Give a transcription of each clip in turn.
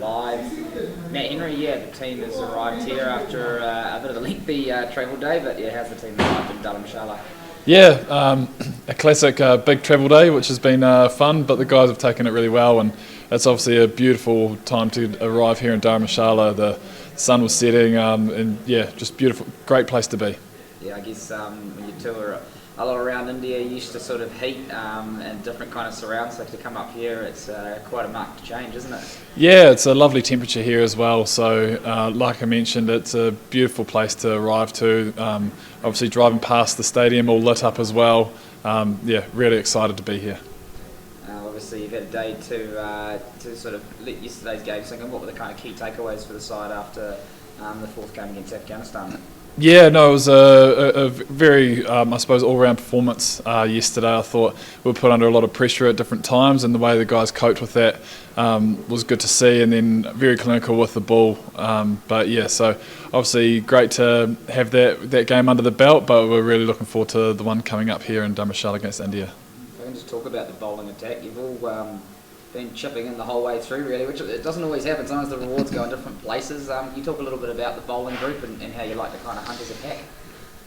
Live. Matt Henry, yeah, the team has arrived here after a bit of a lengthy travel day, but yeah, how's the team arrived in Dharamshala? Yeah, a classic big travel day, which has been fun, but the guys have taken it really well, and it's obviously a beautiful time to arrive here in Dharamshala. The sun was setting, and yeah, just beautiful, great place to be. Yeah, I guess when you tour a lot around India, you're used to sort of heat and different kind of surrounds, so to come up here, it's quite a marked change, isn't it? Yeah, it's a lovely temperature here as well, so like I mentioned, it's a beautiful place to arrive to. Obviously driving past the stadium all lit up as well. Yeah, really excited to be here. Obviously you've had a day to sort of let yesterday's game sink in. What were the kind of key takeaways for the side after the fourth game against Afghanistan? Yeah, no, it was a very, I suppose, all-round performance yesterday. I thought we were put under a lot of pressure at different times, and the way the guys coped with that was good to see, and then very clinical with the ball. But yeah, so obviously great to have that game under the belt, but we're really looking forward to the one coming up here in Dharamshala against India. If I can just talk about the bowling attack, you've all been chipping in the whole way through, really, which it doesn't always happen. Sometimes the rewards go in different places. Can you talk a little bit about the bowling group and how you like to kind of hunt as a pack?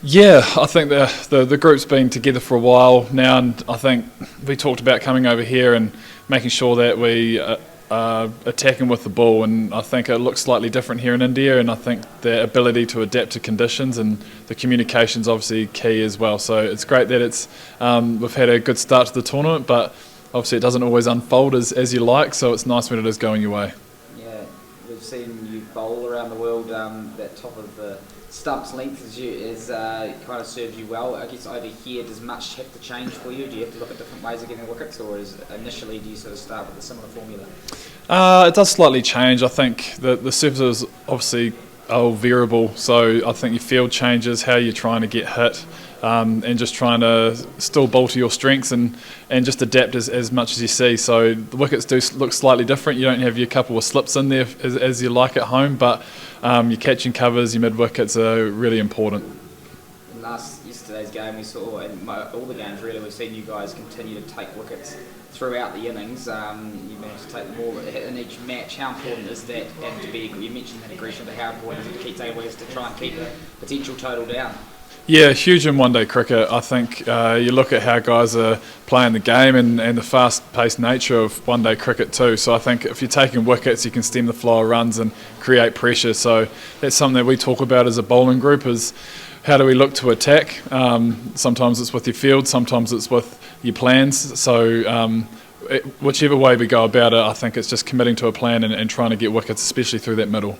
Yeah, I think the group's been together for a while now, and I think we talked about coming over here and making sure that we are attacking with the ball, and I think it looks slightly different here in India, and I think the ability to adapt to conditions and the communication's obviously key as well. So it's great that we've had a good start to the tournament, but obviously it doesn't always unfold as you like, so it's nice when it is going your way. Yeah, we've seen you bowl around the world. That top of the stump's length is kind of served you well. I guess over here, does much have to change for you? Do you have to look at different ways of getting wickets, or initially do you sort of start with a similar formula? It does slightly change. I think the surfaces obviously are all variable, so I think your field changes, how you're trying to get hit. And just trying to still bowl to your strengths and just adapt as much as you see. So the wickets do look slightly different. You don't have your couple of slips in there as you like at home, but your catching covers, your mid wickets are really important. Yesterday's game, we saw, and all the games really, we've seen you guys continue to take wickets throughout the innings. You managed to take them all in each match. How important is that? And you mentioned that aggression, but how important is it to keep taking wickets to try and keep the potential total down? Yeah, huge in one-day cricket. I think you look at how guys are playing the game and the fast-paced nature of one-day cricket too. So I think if you're taking wickets, you can stem the flow of runs and create pressure. So that's something that we talk about as a bowling group, is how do we look to attack? Sometimes it's with your field, sometimes it's with your plans. So whichever way we go about it, I think it's just committing to a plan and trying to get wickets, especially through that middle.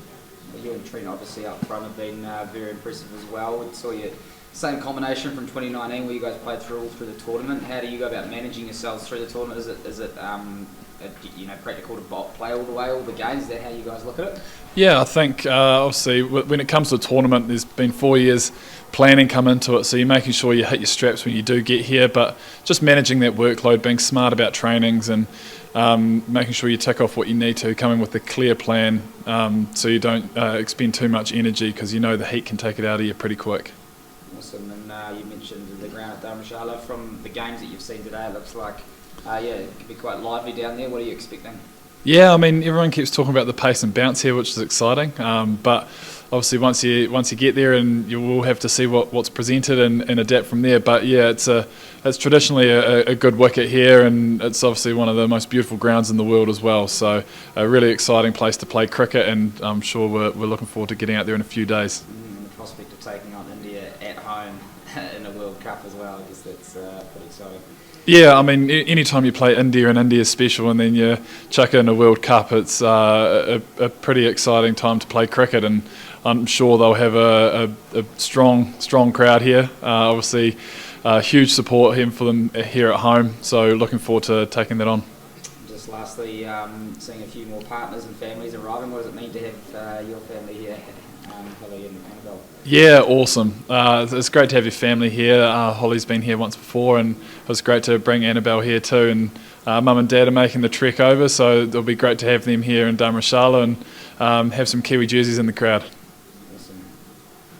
You and Trent obviously up front have been very impressive as well. We saw you same combination from 2019 where you guys played all through the tournament. How do you go about managing yourselves through the tournament? Is it practical to play all the way, all the games? Is that how you guys look at it? Yeah, I think obviously when it comes to a tournament, there's been 4 years planning come into it, so you're making sure you hit your straps when you do get here, but just managing that workload, being smart about trainings and making sure you tick off what you need to, coming with a clear plan so you don't expend too much energy, because you know the heat can take it out of you pretty quick. Awesome, and you mentioned the ground at Dharamshala. From the games that you've seen today, it looks like it could be quite lively down there. What are you expecting? Yeah, I mean, everyone keeps talking about the pace and bounce here, which is exciting, but obviously once you get there, and you will have to see what's presented and adapt from there. But yeah, it's traditionally a good wicket here, and it's obviously one of the most beautiful grounds in the world as well. So a really exciting place to play cricket, and I'm sure we're looking forward to getting out there in a few days. And the prospect of taking on India at home in a World Cup as well, I guess that's pretty exciting. Yeah, I mean, anytime you play India and India's special, and then you chuck in a World Cup, it's a pretty exciting time to play cricket, and I'm sure they'll have a strong crowd here. Obviously, huge support for them here at home, so looking forward to taking that on. Just lastly, seeing a few more partners and families arriving, what does it mean to have your family here, Holly and Annabelle? Yeah, awesome. It's great to have your family here. Holly's been here once before, and it was great to bring Annabelle here too. And Mum and Dad are making the trek over, so it'll be great to have them here in Dharamshala and have some Kiwi jerseys in the crowd.